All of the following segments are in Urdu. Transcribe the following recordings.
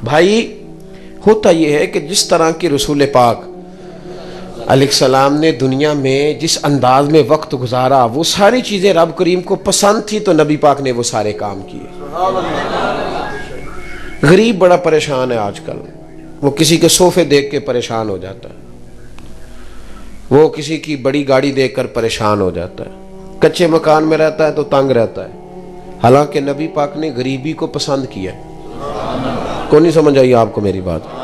بھائی ہوتا یہ ہے کہ جس طرح کی رسول پاک علیہ السلام نے دنیا میں جس انداز میں وقت گزارا، وہ ساری چیزیں رب کریم کو پسند تھی، تو نبی پاک نے وہ سارے کام کیے۔ غریب بڑا پریشان ہے آج کل، وہ کسی کے صوفے دیکھ کے پریشان ہو جاتا ہے، وہ کسی کی بڑی گاڑی دیکھ کر پریشان ہو جاتا ہے، کچے مکان میں رہتا ہے تو تنگ رہتا ہے، حالانکہ نبی پاک نے غریبی کو پسند کیا ہے۔ کو نہیں سمجھ آئی آپ کو میری بات؟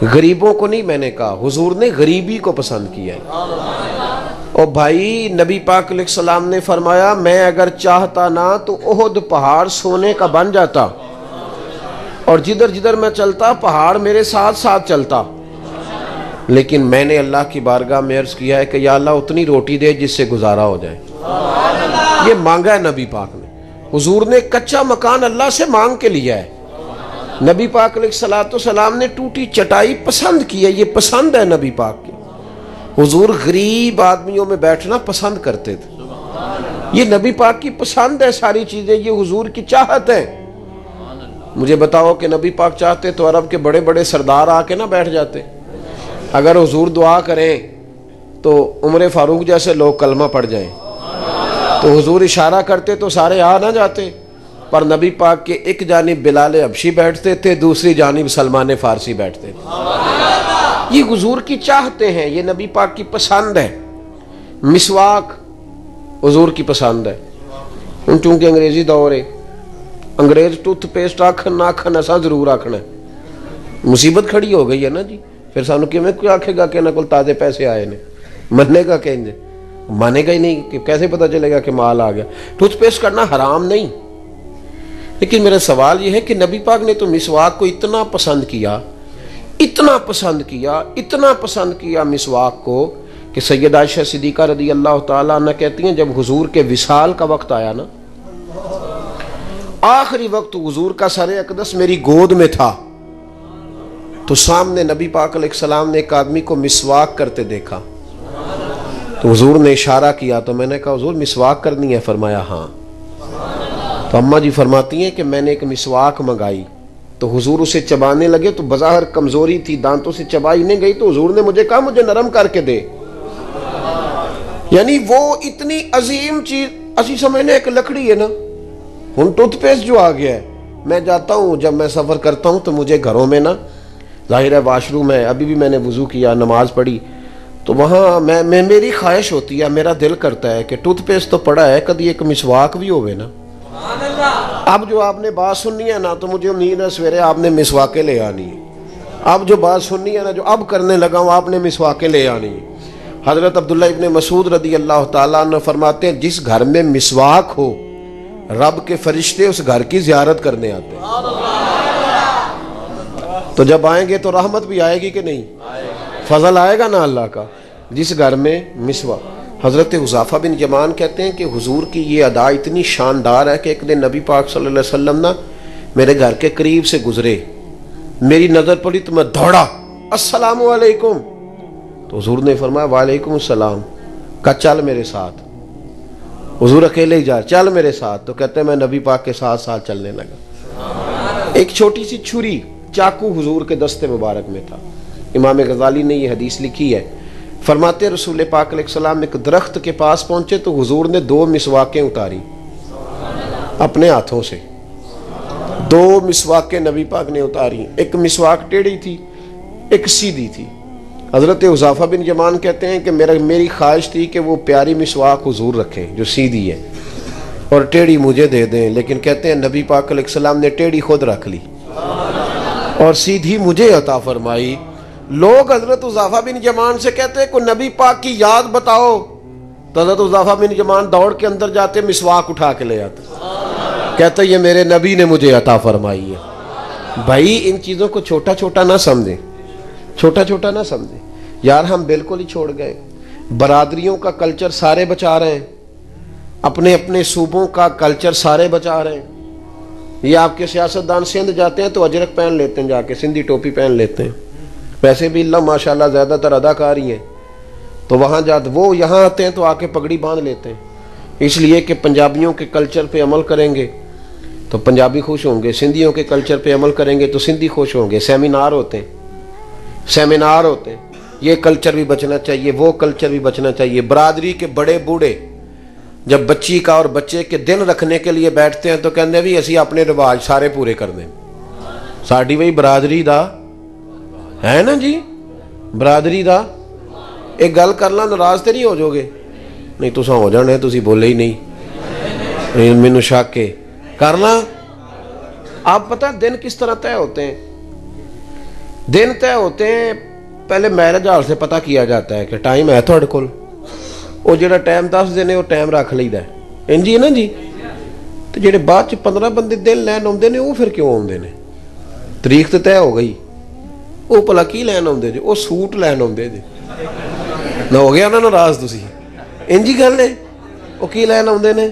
غریبوں کو نہیں، میں نے کہا حضور نے غریبی کو پسند کیا ہے۔ اور بھائی نبی پاک علیہ السلام نے فرمایا میں اگر چاہتا نہ تو احد پہاڑ سونے کا بن جاتا، اور جدھر جدھر میں چلتا پہاڑ میرے ساتھ ساتھ چلتا، لیکن میں نے اللہ کی بارگاہ میں عرض کیا ہے کہ یا اللہ اتنی روٹی دے جس سے گزارا ہو جائے۔ یہ مانگا ہے نبی پاک نے، حضور نے کچا مکان اللہ سے مانگ کے لیا ہے۔ نبی پاک علیہ السلام نے ٹوٹی چٹائی پسند کی ہے، یہ پسند ہے نبی پاک کی۔ حضور غریب آدمیوں میں بیٹھنا پسند کرتے تھے، یہ نبی پاک کی پسند ہے ساری چیزیں، یہ حضور کی چاہت ہے۔ مجھے بتاؤ کہ نبی پاک چاہتے تو عرب کے بڑے بڑے سردار آ کے نہ بیٹھ جاتے؟ اگر حضور دعا کریں تو عمر فاروق جیسے لوگ کلمہ پڑھ جائیں، تو حضور اشارہ کرتے تو سارے آ نہ جاتے، پر نبی پاک کے ایک جانب بلال حبشی بیٹھتے تھے، دوسری جانب سلمان فارسی بیٹھتے تھے۔ یہ حضور کی چاہتے ہیں، یہ نبی پاک کی پسند ہے۔ مسواک حضور کی پسند ہے، ان چونکہ انگریزی دور ہے، انگریز ٹوتھ پیسٹ آکھن نہ آکھن ایسا ضرور آکھنا ہے، مصیبت کھڑی ہو گئی ہے نا جی۔ پھر سانو کہ میں کوئی آکھے گا کہ نہ کل تازے پیسے آئے نے، مننے گا کہ انجے مانے گا ہی نہیں، کہ کیسے پتہ چلے گا کہ مال آ گیا۔ ٹوتھ پیسٹ کرنا حرام نہیں، لیکن میرا سوال یہ ہے کہ نبی پاک نے تو مسواک کو اتنا پسند کیا، اتنا پسند کیا، اتنا پسند کیا مسواک کو، کہ سیدہ عائشہ صدیقہ رضی اللہ تعالیٰ عنہ کہتی ہیں جب حضور کے وصال کا وقت آیا نا، آخری وقت حضور کا سر اقدس میری گود میں تھا، تو سامنے نبی پاک علیہ السلام نے ایک آدمی کو مسواک کرتے دیکھا، تو حضور نے اشارہ کیا، تو میں نے کہا حضور مسواک کرنی ہے؟ فرمایا ہاں۔ تو اماں جی فرماتی ہیں کہ میں نے ایک مسواک منگائی، تو حضور اسے چبانے لگے، تو بظاہر کمزوری تھی، دانتوں سے چبائی نہیں گئی، تو حضور نے مجھے کہا مجھے نرم کر کے دے۔ یعنی وہ اتنی عظیم چیز، اسی سمجھنے ایک لکڑی ہے نا، ہن ٹوتھ پیسٹ جو آ گیا ہے، میں جاتا ہوں جب میں سفر کرتا ہوں تو مجھے گھروں میں نا، ظاہر ہے واش روم ہے، ابھی بھی میں نے وضو کیا، نماز پڑھی، تو وہاں میں میری خواہش ہوتی ہے، میرا دل کرتا ہے کہ ٹوتھ پیسٹ تو پڑا ہے، کدی ایک مسواک بھی ہوئے نا۔ اب جو آپ نے بات سننی ہے نا، تو مجھے امید ہے سویرے آپ نے مسواکیں لے آنی ہے۔ اب جو بات سننی ہے نا، جو اب کرنے لگا ہوں، آپ نے مسواکیں لے آنی ہے۔ حضرت عبداللہ ابن مسعود رضی اللہ تعالیٰ عنہ فرماتے ہیں جس گھر میں مسواک ہو، رب کے فرشتے اس گھر کی زیارت کرنے آتے ہیں۔ تو جب آئیں گے تو رحمت بھی آئے گی کہ نہیں؟ فضل آئے گا نا اللہ کا، جس گھر میں مسواک۔ حضرت حذیفہ بن یمان کہتے ہیں کہ حضور کی یہ ادا اتنی شاندار ہے کہ ایک دن نبی پاک صلی اللہ علیہ وسلم نا میرے گھر کے قریب سے گزرے، میری نظر پڑی تو میں دوڑا، السلام علیکم، تو حضور نے فرمایا وعلیکم السلام، کہا چل میرے ساتھ۔ حضور اکیلے ہی جا، چل میرے ساتھ، تو کہتے ہیں میں نبی پاک کے ساتھ ساتھ چلنے لگا۔ ایک چھوٹی سی چھری، چاقو حضور کے دستے مبارک میں تھا۔ امام غزالی نے یہ حدیث لکھی ہے، فرماتے رسول پاک علیہ السلام ایک درخت کے پاس پہنچے تو حضور نے 2 مسواکیں اتاری اپنے ہاتھوں سے، 2 مسواکیں نبی پاک نے اتاری، ایک مسواک ٹیڑھی تھی، ایک سیدھی تھی۔ حضرت حذیفہ بن یمان کہتے ہیں کہ میری خواہش تھی کہ وہ پیاری مسواک حضور رکھیں جو سیدھی ہے، اور ٹیڑھی مجھے دے دیں، لیکن کہتے ہیں نبی پاک علیہ السلام نے ٹیڑھی خود رکھ لی اور سیدھی مجھے عطا فرمائی۔ لوگ حضرت حذیفہ بن یمان سے کہتے ہیں کوئی نبی پاک کی یاد بتاؤ، تو حضرت حذیفہ بن یمان دوڑ کے اندر جاتے، مسواک اٹھا کے لے آتے، کہتے یہ میرے نبی نے مجھے عطا فرمائی ہے۔ بھائی ان چیزوں کو چھوٹا چھوٹا نہ سمجھیں، چھوٹا چھوٹا نہ سمجھیں یار، ہم بالکل ہی چھوڑ گئے۔ برادریوں کا کلچر سارے بچا رہے ہیں، اپنے اپنے صوبوں کا کلچر سارے بچا رہے ہیں۔ یہ آپ کے سیاستدان سندھ جاتے ہیں تو اجرک پہن لیتے ہیں، جا کے سندھی ٹوپی پہن لیتے ہیں، ویسے بھی اللہ ماشاءاللہ زیادہ تر اداکار ہی ہیں، تو وہاں جاتے، وہ یہاں آتے ہیں تو آ کے پگڑی باندھ لیتے ہیں، اس لیے کہ پنجابیوں کے کلچر پہ عمل کریں گے۔ تو پنجابی خوش ہوں گے، سندھیوں کے کلچر پہ عمل کریں گے تو سندھی خوش ہوں گے، سیمینار ہوتے ہیں، یہ کلچر بھی بچنا چاہیے، وہ کلچر بھی بچنا چاہیے۔ برادری کے بڑے بوڑھے جب بچی کا اور بچے کے دن رکھنے کے لیے بیٹھتے ہیں تو کہتے ہیں بھی اسی اپنے رواج سارے پورے کر دیں، ساڈی وہی برادری دا ہے نا جی، برادری دا ایک گل کرنا ناراض تے نہیں ہو جاؤ گے؟ نہیں تساں ہو جانے، تسی بولے ہی نہیں، مینوں شک ہے کرنا۔ آپ پتہ دن کس طرح طے ہوتے ہیں؟ دن طے ہوتے ہیں پہلے میرج ہال سے پتہ کیا جاتا ہے کہ ٹائم ہے تھوڑے کول، وہ جڑا ٹائم دس دینے وہ ٹائم رکھ لیدا ہے، انجی ہے نا جی۔ تو جڑے بعد چ 15 بندے دن لین آتے ہیں وہ پھر کیوں آتے ہیں؟ تاریخ تو طے ہو گئی، وہ بھلا کی لین آتے جی؟ وہ سوٹ لین آتے جی، نہ ہو گیا نا ناراض تسی؟ انجی گل ہے، وہ کی لین آتے ہیں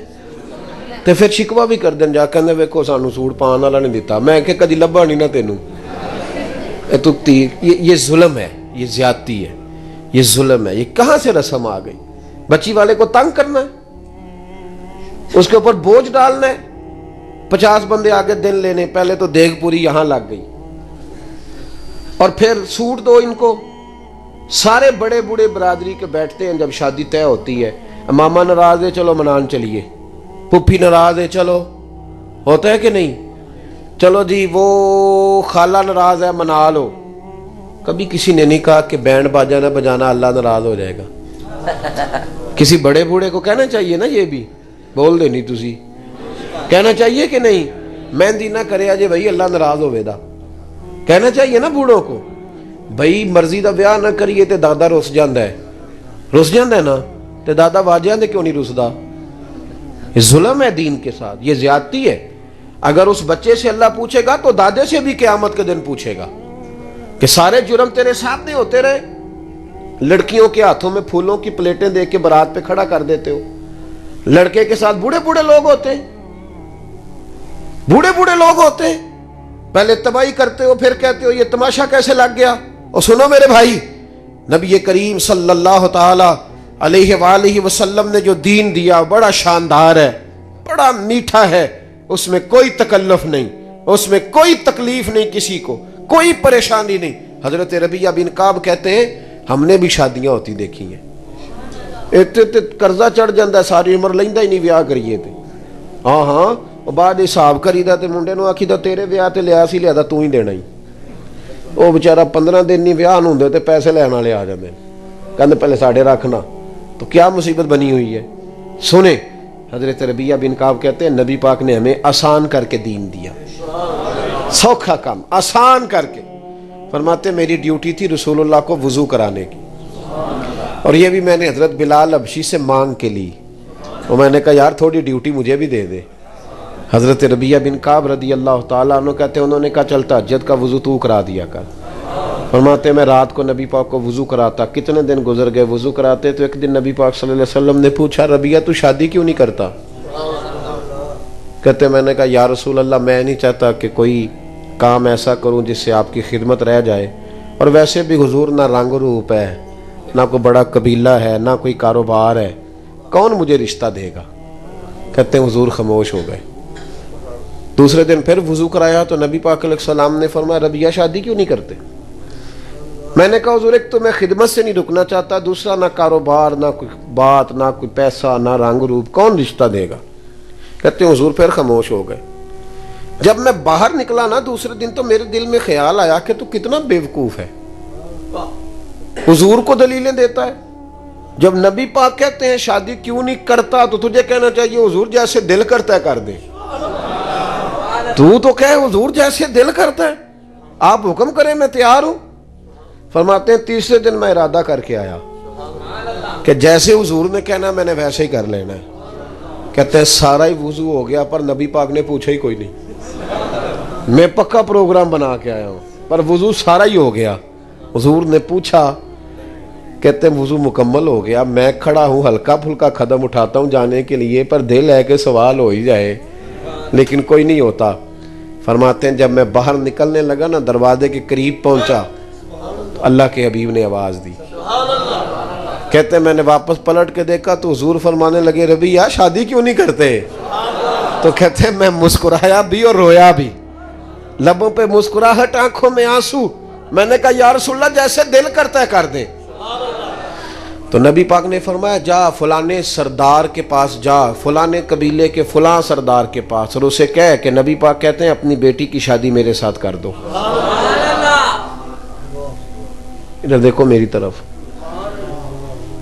تو پھر شکوا بھی کر دیں جا کے ویکو سانو سوٹ پان والا نہیں دیتا، میں کہ کدی لبھا نہیں نا تینوں۔ یہ ظلم ہے، یہ زیادتی ہے، یہ ظلم ہے۔ یہ کہاں سے رسم آ گئی؟ بچی والے کو تنگ کرنا ہے، اس کے اوپر بوجھ ڈالنا ہے، 50 بندے آگے دن لینے، پہلے تو دیگ پوری یہاں لگ گئی، اور پھر سوٹ دو ان کو۔ سارے بڑے بوڑھے برادری کے بیٹھتے ہیں جب شادی طے ہوتی ہے، ماما ناراض ہے چلو منان چلیے، پھپھی ناراض ہے چلو، ہوتا ہے کہ نہیں؟ چلو جی وہ خالہ ناراض ہے منا لو۔ کبھی کسی نے نہیں کہا کہ بینڈ باجا نہ بجانا اللہ ناراض ہو جائے گا؟ کسی بڑے بوڑھے کو کہنا چاہیے نا، یہ بھی بول دے نہیں تسی، کہنا چاہیے کہ نہیں؟ مہندی نہ کرے اجے بھائی اللہ ناراض ہوے دا، کہنا چاہیے نا بوڑھوں کو بھائی مرضی دا بیاہ نہ کریے تے دادا رس جاندا ہے نا، تے دادا واجیاں دے کیوں نہیں رسدا؟ یہ ظلم ہے دین کے ساتھ، یہ زیادتی ہے۔ اگر اس بچے سے اللہ پوچھے گا تو دادے سے بھی قیامت کے دن پوچھے گا کہ سارے جرم تیرے سامنے ہوتے رہے، لڑکیوں کے ہاتھوں میں پھولوں کی پلیٹیں دے کے برات پہ کھڑا کر دیتے ہو، لڑکے کے ساتھ بوڑھے بوڑھے لوگ ہوتے ہیں، پہلے تباہی کرتے ہو پھر کہتے ہو یہ تماشا کیسے لگ گیا۔ اور سنو میرے بھائی، نبی کریم صلی اللہ تعالی علیہ وآلہ وسلم نے جو دین دیا بڑا شاندار ہے، بڑا میٹھا ہے، اس میں کوئی تکلف نہیں، اس میں کوئی تکلیف نہیں، کسی کو کوئی پریشانی نہیں۔ حضرت ربیعہ بن کعب کہتے ہیں ہم نے بھی شادیاں ہوتی دیکھی ہیں، قرضہ چڑھ جاندہ ہے ساری عمر لیندہ ہی نہیں ویاہ کریے تے، ہاں بعد حساب کریدا تے منڈے نو آکھیدا تیرے ویاہ تے لیا سی لیا تو ہی دینا ہی، وہ بیچارہ 15 دن نہیں ویاہ ہوندے تے پیسے لینے والے آ جاندے کہندے پہلے ساڈے رکھنا، تو کیا مصیبت بنی ہوئی ہے۔ سنیں حضرت ربیعہ بن کعب کہتے ہیں نبی پاک نے ہمیں آسان کر کے دین دیا، سوکھا کام آسان کر کے۔ فرماتے میری ڈیوٹی تھی رسول اللہ کو وضو کرانے کی، اور یہ بھی میں نے حضرت بلال حبشی سے مانگ کے لی، اور میں نے کہا یار تھوڑی ڈیوٹی مجھے بھی دے دے۔ حضرت ربیعہ بن کعب رضی اللہ تعالیٰ عنہ کہتے ہیں انہوں نے کہا چل تہجد کا وضو تو کرا دیا کر۔ فرماتے میں رات کو نبی پاک کو وضو کراتا، کتنے دن گزر گئے وضو کراتے، تو ایک دن نبی پاک صلی اللہ علیہ وسلم نے پوچھا ربیعہ تو شادی کیوں نہیں کرتا؟ کہتے میں نے کہا یا رسول اللہ میں نہیں چاہتا کہ کوئی کام ایسا کروں جس سے آپ کی خدمت رہ جائے، اور ویسے بھی حضور نہ رنگ روپ ہے، نہ کوئی بڑا قبیلہ ہے، نہ کوئی کاروبار ہے، کون مجھے رشتہ دے گا؟ کہتے ہیں حضور خاموش ہو گئے۔ دوسرے دن پھر وضو کرایا تو نبی پاک علیہ السلام نے فرمایا ربیعہ شادی کیوں نہیں کرتے؟ میں نے کہا حضور ایک تو میں خدمت سے نہیں رکنا چاہتا، دوسرا نہ کاروبار، نہ کوئی بات، نہ کوئی پیسہ، نہ رنگ روپ، کون رشتہ دے گا؟ کہتے ہیں حضور پھر خاموش ہو گئے۔ جب میں باہر نکلا نا دوسرے دن تو میرے دل میں خیال آیا کہ تو کتنا بیوقوف ہے، حضور کو دلیلیں دیتا ہے۔ جب نبی پاک کہتے ہیں شادی کیوں نہیں کرتا تو تجھے کہنا چاہیے حضور جیسے دل کرتا ہے کر دے، تو کہے حضور جیسے دل کرتا ہے، آپ حکم کریں میں تیار ہوں۔ فرماتے ہیں تیسرے دن میں ارادہ کر کے آیا کہ جیسے حضور نے کہنا میں نے ویسے ہی کر لینا ہے۔ کہتے ہیں سارا ہی وضو ہو گیا پر نبی پاک نے پوچھا ہی کوئی نہیں، میں پکا پروگرام بنا کے آیا ہوں پر وضو سارا ہی ہو گیا۔ حضور نے پوچھا، کہتے ہیں وضو مکمل ہو گیا، میں کھڑا ہوں ہلکا پھلکا قدم اٹھاتا ہوں جانے کے لیے، پر دل ہے کہ سوال ہو ہی جائے لیکن کوئی نہیں ہوتا۔ فرماتے ہیں جب میں باہر نکلنے لگا نا دروازے کے قریب پہنچا اللہ کے حبیب نے آواز دی۔ کہتے ہیں میں نے واپس پلٹ کے دیکھا تو حضور فرمانے لگے ربیعہ شادی کیوں نہیں کرتے؟ تو کہتے ہیں میں مسکرایا بھی اور رویا بھی، لبوں پہ مسکراہٹ آنکھوں میں آنسو. میں نے کہا یا رسول اللہ جیسے دل کرتا ہے کر دیں. تو نبی پاک نے فرمایا جا فلانے سردار کے پاس جا، فلانے قبیلے کے فلاں سردار کے پاس، اور اسے کہہ کہ نبی پاک کہتے ہیں اپنی بیٹی کی شادی میرے ساتھ کر دو. ادھر دیکھو میری طرف.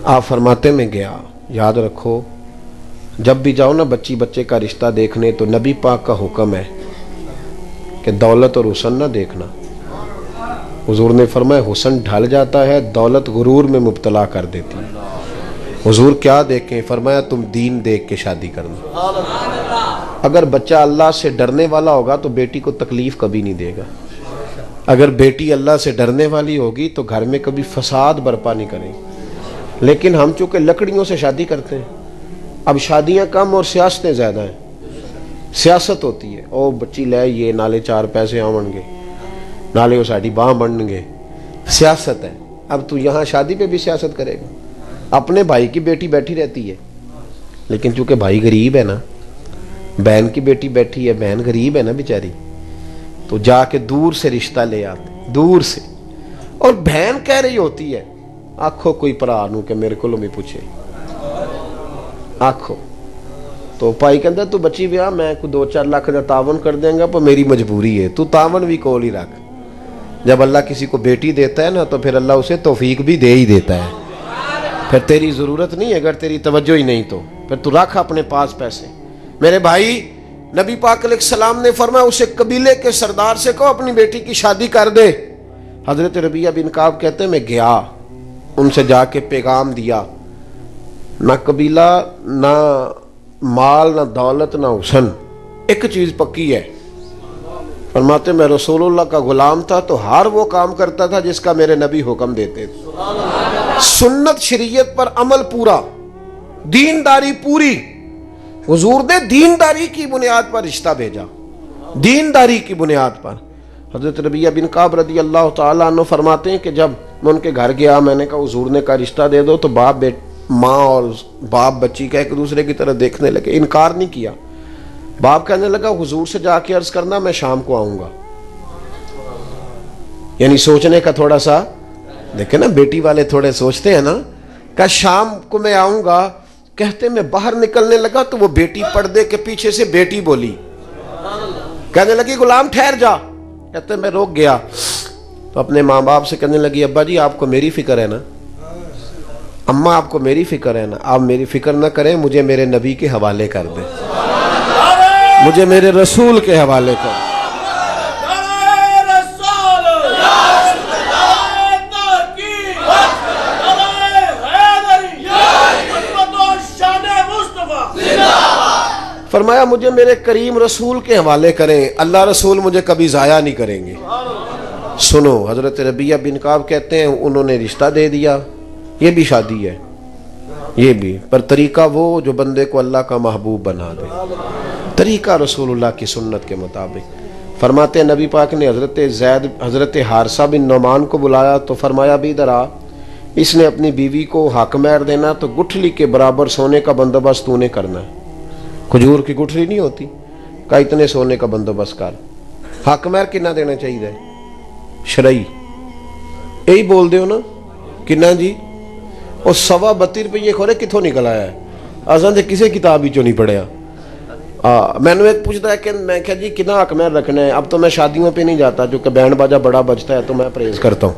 آپ فرماتے میں گیا. یاد رکھو جب بھی جاؤ نا بچے کا رشتہ دیکھنے تو نبی پاک کا حکم ہے کہ دولت اور حسن نہ دیکھنا. حضور نے فرمایا حسن ڈھل جاتا ہے، دولت غرور میں مبتلا کر دیتی ہے. حضور کیا دیکھیں؟ فرمایا تم دین دیکھ کے شادی کرنا. اگر بچہ اللہ سے ڈرنے والا ہوگا تو بیٹی کو تکلیف کبھی نہیں دے گا. اگر بیٹی اللہ سے ڈرنے والی ہوگی تو گھر میں کبھی فساد برپا نہیں کرے گی. لیکن ہم چونکہ لکڑیوں سے شادی کرتے ہیں، اب شادیاں کم اور سیاستیں زیادہ ہیں. سیاست ہوتی ہے، او بچی لے یہ نالے 4 پیسے آون گے، نالے وہ ساڑی باں بنن گے. سیاست ہے. اب تو یہاں شادی پہ بھی سیاست کرے گا. اپنے بھائی کی بیٹی بیٹھی رہتی ہے، لیکن چونکہ بھائی غریب ہے نا، بہن کی بیٹی بیٹھی ہے، بہن غریب ہے نا بیچاری، تو جا کے دور سے رشتہ لے آتے، دور سے. اور بہن کہہ رہی ہوتی ہے آکھو کوئی پرا نو کہ میرے کو بھی پوچھے آکھو. تو پائی کہتا تو بچی بیاہ میں کوئی 2-4 لاکھ دا تعاون کر دیں گا پر میری مجبوری ہے. تو تعاون بھی کول ہی رکھ. جب اللہ کسی کو بیٹی دیتا ہے نا تو پھر اللہ اسے توفیق بھی دے ہی دیتا ہے. پھر تیری ضرورت نہیں ہے، اگر تیری توجہ ہی نہیں تو پھر تو رکھ اپنے پاس پیسے. میرے بھائی نبی پاک علیہ السلام نے فرمایا اسے قبیلے کے سردار سے کہو اپنی بیٹی کی شادی کر دے. حضرت ربیعہ بن کعب کہتے ہیں میں گیا، ان سے جا کے پیغام دیا. نہ قبیلہ، نہ مال، نہ دولت، نہ حسن، ایک چیز پکی ہے. فرماتے میں رسول اللہ کا غلام تھا تو ہر وہ کام کرتا تھا جس کا میرے نبی حکم دیتے تھے. سنت شریعت پر عمل پورا، دینداری پوری. حضور نے دینداری کی بنیاد پر رشتہ بھیجا، دینداری کی بنیاد پر. حضرت ربیعہ بن کعب رضی اللہ تعالیٰ عنہ فرماتے ہیں کہ جب میں ان کے گھر گیا، میں نے کہا حضور نے کہا رشتہ دے دو، تو ماں اور باپ بچی کا ایک دوسرے کی طرف دیکھنے لگے. انکار نہیں کیا. باپ کہنے لگا حضور سے جا کے عرض کرنا میں شام کو آؤں گا. یعنی سوچنے کا تھوڑا سا دیکھیں نا، بیٹی والے تھوڑے سوچتے ہیں نا. کہ شام کو میں آؤں گا. کہتے میں باہر نکلنے لگا تو وہ بیٹی پردے کے پیچھے سے بیٹی بولی، کہنے لگی غلام ٹھہر جا. کہتے میں روک گیا تو اپنے ماں باپ سے کہنے لگی ابا جی آپ کو میری فکر ہے نا، اماں آپ کو میری فکر ہے نا، آپ میری فکر نہ کریں، مجھے میرے نبی کے حوالے کر دیں، مجھے میرے رسول کے حوالے کر دیں. فرمایا مجھے میرے کریم رسول کے حوالے کریں، اللہ رسول مجھے کبھی ضائع نہیں کریں گے. سنو حضرت ربیعہ بن کعب کہتے ہیں انہوں نے رشتہ دے دیا. یہ بھی شادی ہے، یہ بھی، پر طریقہ وہ جو بندے کو اللہ کا محبوب بنا دے، طریقہ رسول اللہ کی سنت کے مطابق. فرماتے ہیں نبی پاک نے حضرت حارثہ بن نعمان کو بلایا تو فرمایا بھی ادھر آ، اس نے اپنی بیوی کو حق مہر دینا تو گٹھلی کے برابر سونے کا بندوبست تو نے کرنا ہے. کھجور کی گٹھلی نہیں ہوتی، کہ اتنے سونے کا بندوبست کر. حق مہر کنا دینا چاہیے؟ شرعی یہی بول دیو نا. کنا جی؟ اور 32 روپیے کھورے کتوں نکل آیا ہے؟ آسان سے کسی کتاب ہی چوں نہیں پڑھیا. میں نے ایک پوچھتا ہے کہ میں کہا جی کنا حق مہر رکھنا ہے. اب تو میں شادیوں پہ نہیں جاتا کیونکہ بینڈ باجا بڑا بجتا ہے تو میں پرہیز کرتا ہوں.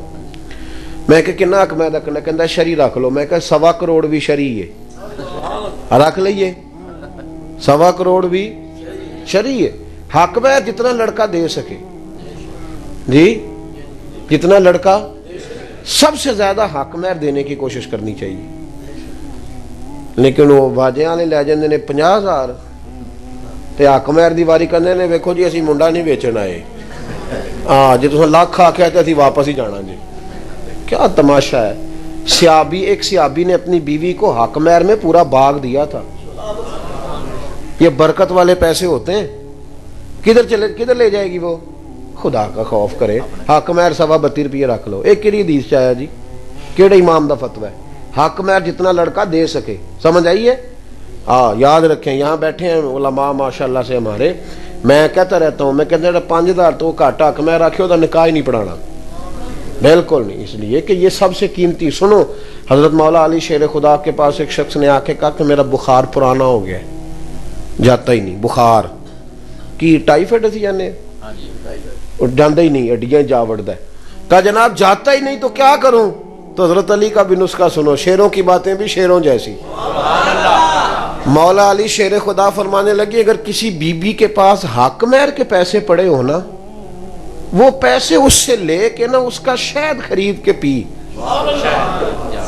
میں کہ کنا حق مہر رکھنا ہے؟ کہتا شرعی رکھ لو. میں کہا 1.25 کروڑ بھی شرعی ہے، رکھ لئیے. 1.25 کروڑ بھی شرعی ہے. حق مہر جتنا لڑکا دے سکے، جی جتنا لڑکا، سب سے زیادہ حق مہر دینے کی کوشش کرنی چاہیے. لیکن وہ باجے والے لے جاندے نے 50,000 تے حق مہر دی واری کرنے نے ویکھو جی اسی منڈا نہیں بیچن آئے، جی تساں لاکھ آکھیا تے اسی واپس ہی جانا. جی کیا تماشا ہے. ایک صحابی نے اپنی بیوی کو حق مہر میں پورا باغ دیا تھا. یہ برکت والے پیسے ہوتے ہیں. کدھر لے جائے گی وہ؟ خدا کا خوف کرے. حق مہر 32 روپیے رکھ لو. ایک کیڑی حدیث چاہیا جی، کیڑے امام دا فتوی ہے؟ حق مہر جتنا لڑکا دے سکے. سمجھ آئیے؟ یاد رکھیں یہاں بیٹھے ہیں علماء ماشاءاللہ سے ہمارے، میں کہتا رہتا ہوں، میں کہتا ہوں 5000 تو گھاٹا حق میں رکھے دا نکاح ہی نہیں پڑھانا، بالکل نہیں، اس لیے کہ یہ سب سے قیمتی. سنو، حضرت مولا علی شیر خدا کے پاس ایک شخص نے آ کے کہا کہ میرا بخار پرانا ہو گیا ہے، جاتا ہی نہیں، بخار کی ٹائیفائڈ تھی جانے جاندہ ہی نہیں، اڈیاں جا وڑتا ہے. کہا جناب جاتا ہی نہیں تو کیا کروں؟ تو حضرت علی کا بھی نسخہ سنو، شیروں کی باتیں بھی شیروں جیسی. مولا علی شیر خدا فرمانے لگے اگر کسی بی بی کے پاس حق مہر کے پیسے پڑے ہو نا، وہ پیسے اس سے لے کے نا اس کا شہد خرید کے پی،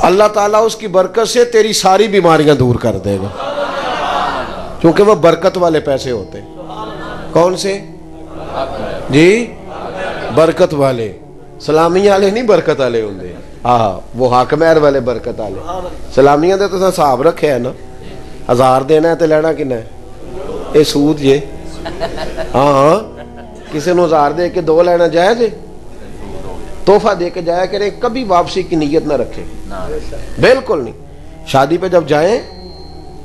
اللہ تعالیٰ اس کی برکت سے تیری ساری بیماریاں دور کر دے گا، کیونکہ وہ برکت والے پیسے ہوتے ہیں. کون سے؟ جی برکت والے، سلامی والے نہیں، برکت والے ہوں گے. وہ حق مہر والے برکت والے. سلامیاں دے تو حساب رکھے ہے نا، 1000 دینا ہے تو لینا کنا ہے، یہ سود جے. ہاں کسی نے 1000 دے کے 2 لینا جائز ہے؟ تحفہ دے کے جایا کریں، کبھی واپسی کی نیت نہ رکھیں، بالکل نہیں. شادی پہ جب جائیں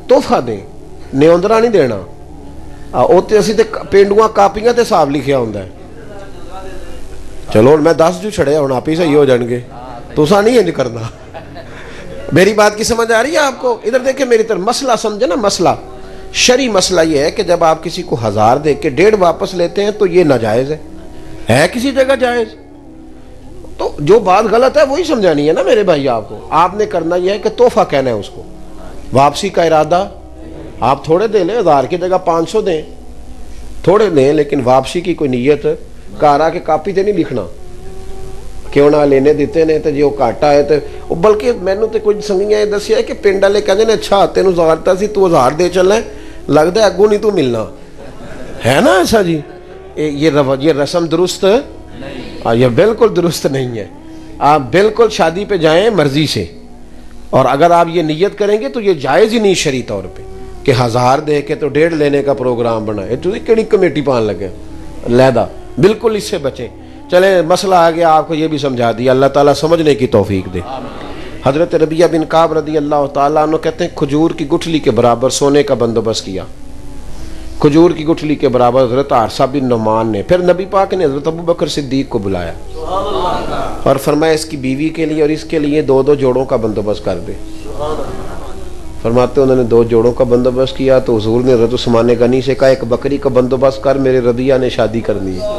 تحفہ دیں، نیوندرا نہیں دینا. اسی تے پینڈواں کاپیاں تے حساب لکھیا ہوندا ہے. چلو میں 10 جو چھڑے ہوں آپ ہی صحیح ہو جان گے، توسا نہیں انج کرنا. میری بات کی سمجھ آ رہی ہے آپ کو؟ ادھر دیکھیں میری طرف، مسئلہ سمجھے نا. مسئلہ شرعی مسئلہ یہ ہے کہ جب آپ کسی کو 1000 دے کے 1.5 واپس لیتے ہیں تو یہ ناجائز ہے کسی جگہ جائز. تو جو بات غلط ہے وہی سمجھانی ہے نا میرے بھائی. آپ کو آپ نے کرنا یہ ہے کہ تحفہ کہنا ہے اس کو، واپسی کا ارادہ آپ تھوڑے دے لیں، 1000 کی جگہ 500 دیں، تھوڑے دیں، لیکن واپسی کی کوئی نیت کارا کے کاپی تے نہیں لکھنا کیوں نہ لینے دیتے نے تو جو کاٹا ہے تو. بلکہ مینوں تے کچھ سنگیاں دسیا ہے کہ پنڈ والے کہندے نے اچھا تینوں 1000 تا سی تو 1000 دے چلنا ہے، لگتا ہے اگوں نہیں تو ملنا ہے نا ایسا. جی یہ رسم درست، یہ بالکل درست نہیں ہے. آپ بالکل شادی پہ جائیں مرضی سے، اور اگر آپ یہ نیت کریں گے تو یہ جائز ہی نہیں شرعی طور پہ کہ 1000 دے کے تو 1.5 لینے کا پروگرام بنا ہے. تو کیڑی کمیٹی پان لگے لیدا، بالکل اس سے بچیں. چلیں مسئلہ آ گیا، آپ کو یہ بھی سمجھا دیا، اللہ تعالیٰ سمجھنے کی توفیق دے. حضرت ربیعہ بن کعب رضی اللہ تعالیٰ عنہ کہتے ہیں کھجور کی گٹھلی کے برابر سونے کا بندوبست کیا، کھجور کی گٹھلی کے برابر حضرت حارثہ بن نعمان نے. پھر نبی پاک نے حضرت ابوبکر صدیق کو بلایا اور فرمایا اس کی بیوی کے لیے اور اس کے لیے 2 جوڑوں کا بندوبست کر دے. فرماتے انہوں نے 2 جوڑوں کا بندوبست کیا تو حضور نے حضرت عثمان غنی سے کہا ایک بکری کا بندوبست کر، میرے ربیعہ نے شادی کرنی ہے.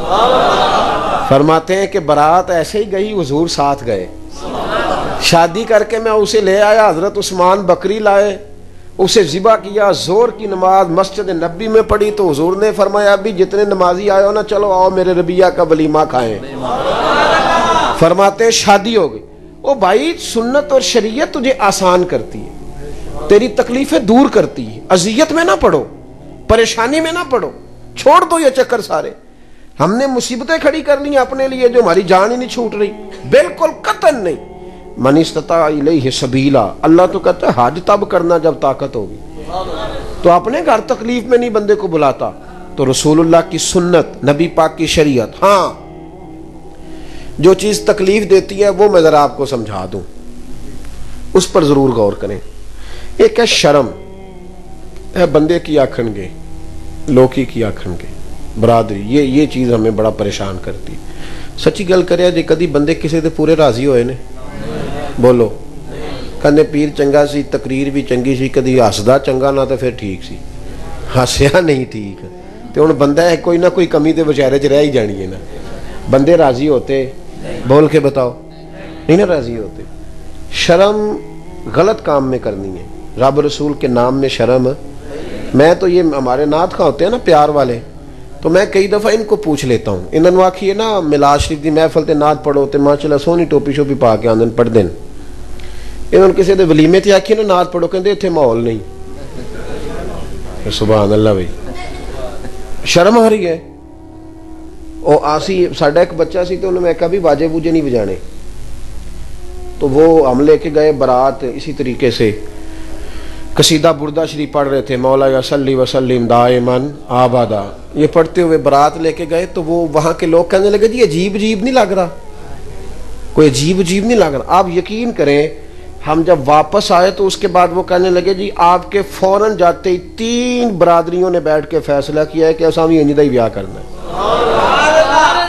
فرماتے ہیں کہ برات ایسے ہی گئی، حضور ساتھ گئے، شادی کر کے میں اسے لے آیا. حضرت عثمان بکری لائے، اسے ذبح کیا، زور کی نماز مسجد نبی میں پڑھی تو حضور نے فرمایا ابھی جتنے نمازی آئے ہو نا چلو آؤ میرے ربیعہ کا ولیمہ کھائیں. فرماتے ہیں شادی ہو گئی. او بھائی سنت اور شریعت تجھے آسان کرتی ہے، تیری تکلیفیں دور کرتی ہے. اذیت میں نہ پڑو، پریشانی میں نہ پڑو، چھوڑ دو یہ چکر سارے. ہم نے مصیبتیں کھڑی کر لی اپنے لیے جو ہماری جان ہی نہیں چھوٹ رہی، بالکل قطعاً نہیں. من استطاع الیہ سبیلا، اللہ تو کہتا ہے حج تب کرنا جب طاقت ہوگی. تو اپنے گھر تکلیف میں نہیں بندے کو بلاتا. تو رسول اللہ کی سنت، نبی پاک کی شریعت، ہاں جو چیز تکلیف دیتی ہے وہ میں ذرا آپ کو سمجھا دوں، اس پر ضرور غور کریں. ایک ہے شرم، ہے بندے کی آکھن گے، لوکی کی آکھن گے، برادری، یہ چیز ہمیں بڑا پریشان کرتی. سچی گل کریا جی کدی بندے کسی دے پورے راضی ہوئے نے؟ بولو. کہنے پیر چنگا سی، تقریر بھی چنگی سی، کدی ہسدا چنگا نہ تو پھر ٹھیک سی، ہسیا نہیں ٹھیک. تو ہن بندہ ہے کوئی نہ کوئی کمی تے بیچارے چ رہ ہی جانی ہے نا. بندے راضی ہوتے؟ بول کے بتاؤ، نہیں نا راضی ہوتے. شرم غلط کام میں کرنی ہے، رب رسول کے نام میں شرم. میں تو یہ ہمارے نعت خواں ہوتے ہیں نا پیار والے، تو میں کئی دفعہ ان کو پوچھ لیتا ہوں، انہوں نے آکھی ہے نا میلاد شریف دی محفل تے نعت پڑھو تے ماشاءاللہ سونی ٹوپی شوپی پا کے آندن پڑھ دین. انہوں نے کسی دے ولیمے تے آکھی نا نعت پڑھو، کہندے اتنے ماحول نہیں. سبحان اللہ بھائی، شرم آ رہی ہے. او آسی ساڈا ایک بچہ سی تو انہوں نے کہا بھی باجے بوجے نہیں بجانے، تو وہ ہم لے کے گئے برات اسی طریقے سے قصیدہ بردہ شریف پڑھ رہے تھے، مولا یا صلی وسلم دائماً آبادا، یہ پڑھتے ہوئے برات لے کے گئے. تو وہ وہاں کے لوگ کہنے لگے جی عجیب عجیب نہیں لگ رہا، کوئی عجیب عجیب نہیں لگ رہا. آپ یقین کریں ہم جب واپس آئے تو اس کے بعد وہ کہنے لگے جی آپ کے فوراً جاتے ہی 3 برادریوں نے بیٹھ کے فیصلہ کیا ہے کہ ایسا بھی انجدہ ہی بیاہ کرنا ہے.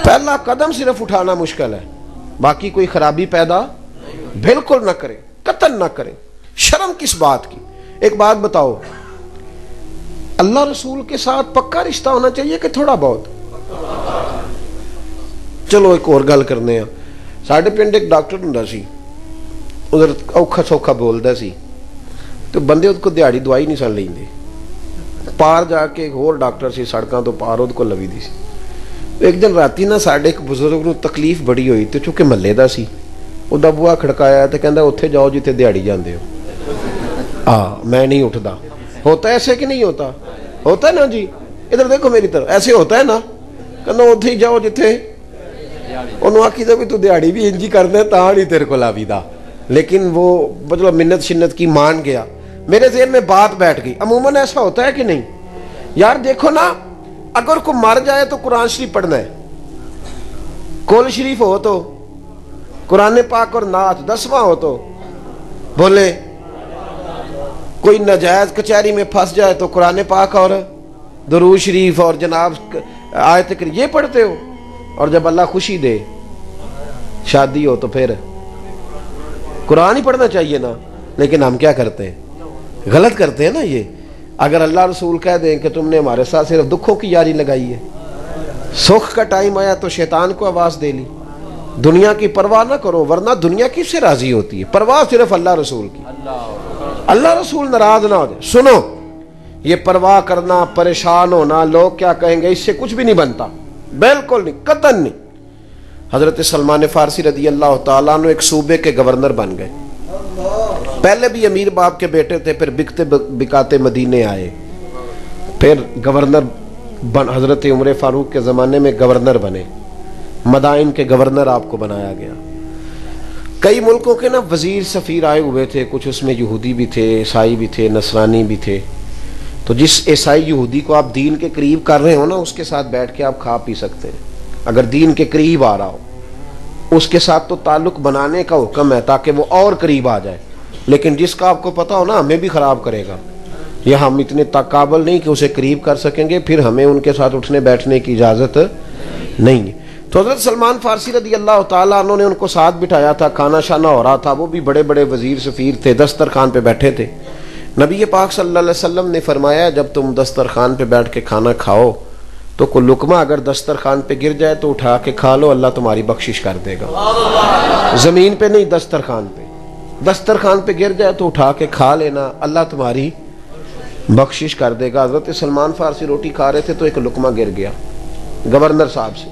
پہلا قدم صرف اٹھانا مشکل ہے، باقی کوئی خرابی پیدا بالکل نہ کریں، قطعاً نہ کریں. شرم کس بات کی؟ ایک بات بتاؤ، اللہ رسول کے ساتھ پکا رشتہ ہونا چاہیے کہ تھوڑا بہت؟ چلو ایک اور گل کرنے ہیں. ساڈے پنڈ ایک ڈاکٹر ہوندا سی، ادھر اوکھا سوکھا بولدا سی تو بندے اس کو دیہڑی دوائی نہیں سن لیندے. پار جا کے ایک اور ڈاکٹر سی سڑکاں تو پار اس کو لوی دی سی. ایک دن راتی نا ساڈے ایک بزرگ نو تکلیف بڑی ہوئی تے چونکہ محلے دا سی، اودہ بوا کھڑکایا تے کہندا اوتھے جاؤ جتھے دیہڑی جاندے ہو. میں نہیں اٹھدا. ہوتا ہے ایسے کہ نہیں ہوتا؟ ہوتا ہے نا جی. ادھر دیکھو میری طرف، ایسے ہوتا ہے نا. کہندا اوتھے ہی جاؤ جتھے انہوں آکھی دا بھی تو دیہڑی بھی انجی کرنا ہے تاں نہیں تیرے کو لاوی دا. لیکن وہ مطلب منت شنت کی مان گیا. میرے ذہن میں بات بیٹھ گئی، عموماً ایسا ہوتا ہے کہ نہیں؟ یار دیکھو نا، اگر کوئی مر جائے تو قرآن شریف پڑھنا ہے، کل شریف ہو تو قرآن پاک اور نعت 10واں ہو تو بولے. کوئی ناجائز کچہری میں پھنس جائے تو قرآن پاک اور درود شریف اور جناب آیت کریمہ یہ پڑھتے ہو. اور جب اللہ خوشی دے شادی ہو تو پھر قرآن ہی پڑھنا چاہیے نا. لیکن ہم کیا کرتے ہیں؟ غلط کرتے ہیں نا. یہ اگر اللہ رسول کہہ دیں کہ تم نے ہمارے ساتھ صرف دکھوں کی یاری لگائی ہے، سکھ کا ٹائم آیا تو شیطان کو آواز دے لی. دنیا کی پرواہ نہ کرو، ورنہ دنیا کس سے راضی ہوتی ہے؟ پرواہ صرف اللہ رسول کی. اللہ رسول ناراض نہ ہو جائے. سنو، یہ پرواہ کرنا، پریشان ہونا، لوگ کیا کہیں گے، اس سے کچھ بھی نہیں بنتا. بالکل نہیں، قطعاً نہیں. حضرت سلمان فارسی رضی اللہ تعالیٰ عنہ ایک صوبے کے گورنر بن گئے. پہلے بھی امیر باپ کے بیٹے تھے، پھر بکتے بکاتے مدینے آئے، پھر گورنر حضرت عمر فاروق کے زمانے میں گورنر بنے. مدائن کے گورنر آپ کو بنایا گیا. کئی ملکوں کے نا وزیر سفیر آئے ہوئے تھے، کچھ اس میں یہودی بھی تھے، عیسائی بھی تھے، نصرانی بھی تھے. تو جس عیسائی یہودی کو آپ دین کے قریب کر رہے ہو نا، اس کے ساتھ بیٹھ کے آپ کھا پی سکتے ہیں. اگر دین کے قریب آ رہا ہو اس کے ساتھ تو تعلق بنانے کا حکم ہے تاکہ وہ اور قریب آ جائے. لیکن جس کا آپ کو پتا ہو نا ہمیں بھی خراب کرے گا، یا ہم اتنے قابل نہیں کہ اسے قریب کر سکیں گے، پھر ہمیں ان کے ساتھ اٹھنے بیٹھنے کی اجازت نہیں ہے. تو حضرت سلمان فارسی رضی اللہ تعالیٰ عنہ نے ان کو ساتھ بٹھایا تھا. کھانا شانا ہو رہا تھا، وہ بھی بڑے بڑے وزیر سفیر تھے، دسترخوان پہ بیٹھے تھے. نبی پاک صلی اللہ علیہ وسلم نے فرمایا جب تم دسترخوان پہ بیٹھ کے کھانا کھاؤ تو کوئی لقمہ اگر دسترخوان پہ گر جائے تو اٹھا کے کھا لو، اللہ تمہاری بخشش کر دے گا. زمین پہ نہیں، دسترخوان پہ. دسترخوان پہ گر جائے تو اٹھا کے کھا لینا، اللہ تمہاری بخشش کر دے گا. حضرت سلمان فارسی روٹی کھا رہے تھے تو ایک لقمہ گر گیا گورنر صاحب سے.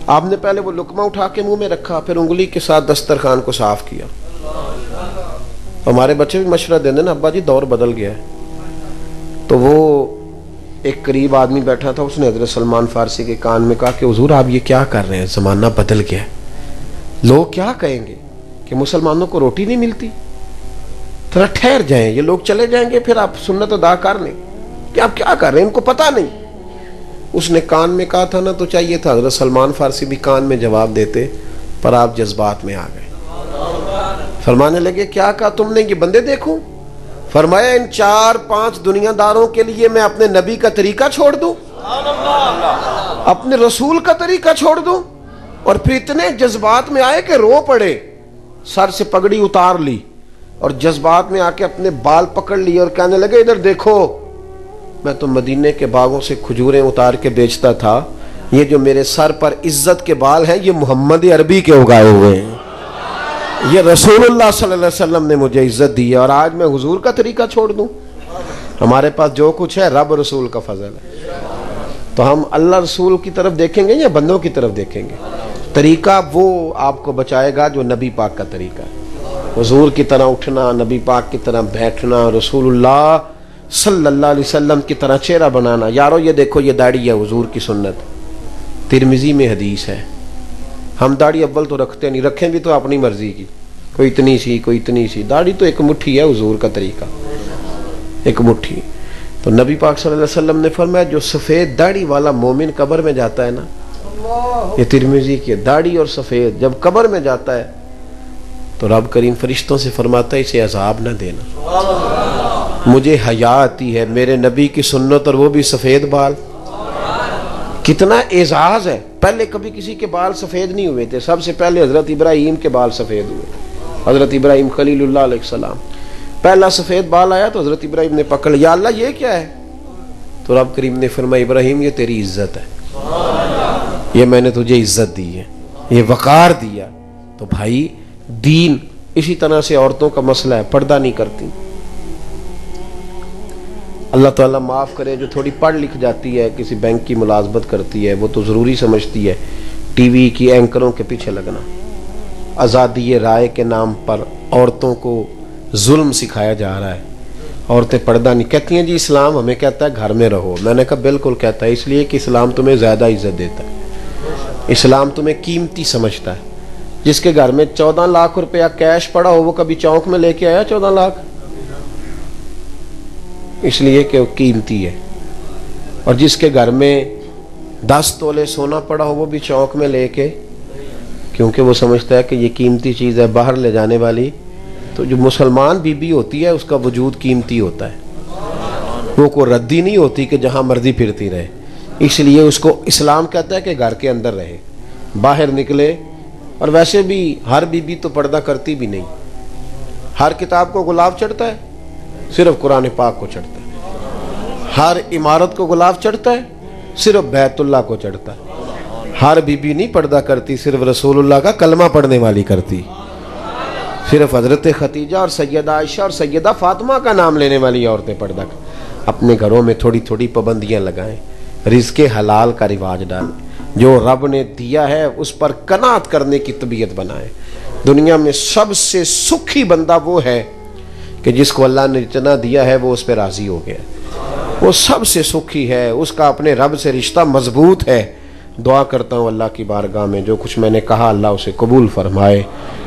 آپ نے پہلے وہ لقمہ اٹھا کے منہ میں رکھا، پھر انگلی کے ساتھ دسترخوان کو صاف کیا. ہمارے بچے بھی مشورہ دیں نا، ابا جی دور بدل گیا ہے. تو وہ ایک قریب آدمی بیٹھا تھا، اس نے حضرت سلمان فارسی کے کان میں کہا کہ حضور آپ یہ کیا کر رہے ہیں، زمانہ بدل گیا ہے، لوگ کیا کہیں گے کہ مسلمانوں کو روٹی نہیں ملتی. تھوڑا ٹھہر جائیں، یہ لوگ چلے جائیں گے پھر آپ سنت ادا کر لیں کہ آپ کیا کر رہے ہیں، ان کو پتہ نہیں. اس نے کان میں کہا تھا نا تو چاہیے تھا حضرت سلمان فارسی بھی کان میں جواب دیتے، پر آپ جذبات میں آ گئے. فرمانے لگے کیا کہا تم نے، یہ بندے دیکھو. فرمایا ان 4-5 دنیا داروں کے لیے میں اپنے نبی کا طریقہ چھوڑ دوں، اپنے رسول کا طریقہ چھوڑ دوں. اور پھر اتنے جذبات میں آئے کہ رو پڑے، سر سے پگڑی اتار لی اور جذبات میں آ کے اپنے بال پکڑ لیے اور کہنے لگے ادھر دیکھو، میں تو مدینے کے باغوں سے کھجوریں اتار کے بیچتا تھا، یہ جو میرے سر پر عزت کے بال ہیں یہ محمد عربی کے اگائے ہوئے ہیں، یہ رسول اللہ صلی اللہ علیہ وسلم نے مجھے عزت دی ہے، اور آج میں حضور کا طریقہ چھوڑ دوں. ہمارے پاس جو کچھ ہے رب رسول کا فضل ہے. تو ہم اللہ رسول کی طرف دیکھیں گے یا بندوں کی طرف دیکھیں گے؟ طریقہ وہ آپ کو بچائے گا جو نبی پاک کا طریقہ ہے. حضور کی طرح اٹھنا، نبی پاک کی طرح بیٹھنا، رسول اللہ صلی اللہ علیہ وسلم کی طرح چہرہ بنانا. یارو یہ دیکھو یہ داڑھی ہے حضور کی سنت، ترمذی میں حدیث ہے. ہم داڑھی اول تو رکھتے نہیں، رکھیں بھی تو اپنی مرضی کی، کوئی اتنی سی کوئی اتنی سی. داڑھی تو ایک مٹھی ہے، حضور کا طریقہ ایک مٹھی. تو نبی پاک صلی اللہ علیہ وسلم نے فرمایا جو سفید داڑھی والا مومن قبر میں جاتا ہے نا، یہ ترمذی کی داڑھی اور سفید جب قبر میں جاتا ہے تو رب کریم فرشتوں سے فرماتا ہے اسے عذاب نہ دینا، مجھے حیا آتی ہے، میرے نبی کی سنت اور وہ بھی سفید بال۔ کتنا اعزاز ہے، پہلے کبھی کسی کے بال سفید نہیں ہوئے تھے، سب سے پہلے حضرت ابراہیم کے بال سفید ہوئے، حضرت ابراہیم خلیل اللہ علیہ السلام، پہلا سفید بال آیا تو حضرت ابراہیم نے پکڑ لیا، اللہ یہ کیا ہے؟ تو رب کریم نے فرمایا ابراہیم یہ تیری عزت ہے، یہ میں نے تجھے عزت دی ہے، یہ وقار دیا۔ تو بھائی دین اسی طرح سے عورتوں کا مسئلہ ہے، پردہ نہیں کرتی۔ اللہ تعالیٰ معاف کرے، جو تھوڑی پڑھ لکھ جاتی ہے، کسی بینک کی ملازمت کرتی ہے، وہ تو ضروری سمجھتی ہے ٹی وی کی اینکروں کے پیچھے لگنا۔ آزادی رائے کے نام پر عورتوں کو ظلم سکھایا جا رہا ہے، عورتیں پردہ نہیں کہتی ہیں، جی اسلام ہمیں کہتا ہے گھر میں رہو۔ میں نے کہا بالکل کہتا ہے، اس لیے کہ اسلام تمہیں زیادہ عزت دیتا ہے، اسلام تمہیں قیمتی سمجھتا ہے۔ جس کے گھر میں 14 لاکھ روپیہ کیش پڑا ہو وہ کبھی چونک میں لے کے آیا 14 لاکھ؟ اس لیے کہ وہ قیمتی ہے۔ اور جس کے گھر میں 10 تولے سونا پڑا ہو وہ بھی چونک میں لے کے، کیونکہ وہ سمجھتا ہے کہ یہ قیمتی چیز ہے باہر لے جانے والی۔ تو جو مسلمان بی بی ہوتی ہے اس کا وجود قیمتی ہوتا ہے، وہ کوئی ردی نہیں ہوتی کہ جہاں مرضی پھرتی رہے، اس لیے اس کو اسلام کہتا ہے کہ گھر کے اندر رہے، باہر نکلے۔ اور ویسے بھی ہر بی بی تو پردہ کرتی بھی نہیں، ہر کتاب کو گلاب چڑھتا ہے، صرف قرآن پاک کو چڑھتا ہے، ہر عمارت کو گلاب چڑھتا ہے، صرف بیت اللہ کو چڑھتا ہے۔ ہر بی بی نہیں پردہ کرتی، صرف رسول اللہ کا کلمہ پڑھنے والی کرتی، صرف حضرت خدیجہ اور سیدہ عائشہ اور سیدہ فاطمہ کا نام لینے والی عورتیں پردہ کریں۔ اپنے گھروں میں تھوڑی تھوڑی پابندیاں لگائیں، رزق حلال کا رواج ڈالیں، جو رب نے دیا ہے اس پر قناعت کرنے کی طبیعت بنائیں۔ دنیا میں سب سے سکھی بندہ وہ ہے کہ جس کو اللہ نے جتنا دیا ہے وہ اس پہ راضی ہو گیا، وہ سب سے سکھی ہے، اس کا اپنے رب سے رشتہ مضبوط ہے۔ دعا کرتا ہوں اللہ کی بارگاہ میں جو کچھ میں نے کہا اللہ اسے قبول فرمائے،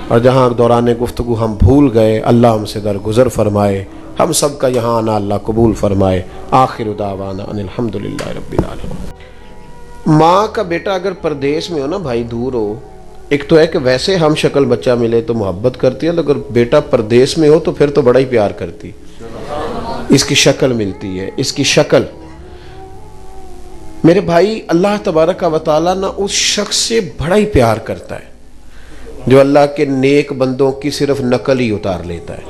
اور جہاں دوران گفتگو ہم بھول گئے اللہ ہم سے درگزر فرمائے، ہم سب کا یہاں آنا اللہ قبول فرمائے۔ آخر دعوانا ان الحمدللہ رب العالمین۔ ماں کا بیٹا اگر پردیس میں ہو نا بھائی، دور ہو، ایک تو ہے کہ ویسے ہم شکل بچہ ملے تو محبت کرتی ہے، اگر بیٹا پردیس میں ہو تو پھر تو بڑا ہی پیار کرتی، اس کی شکل ملتی ہے، اس کی شکل۔ میرے بھائی اللہ تبارک و تعالیٰ نہ اس شخص سے بڑا ہی پیار کرتا ہے جو اللہ کے نیک بندوں کی صرف نقل ہی اتار لیتا ہے،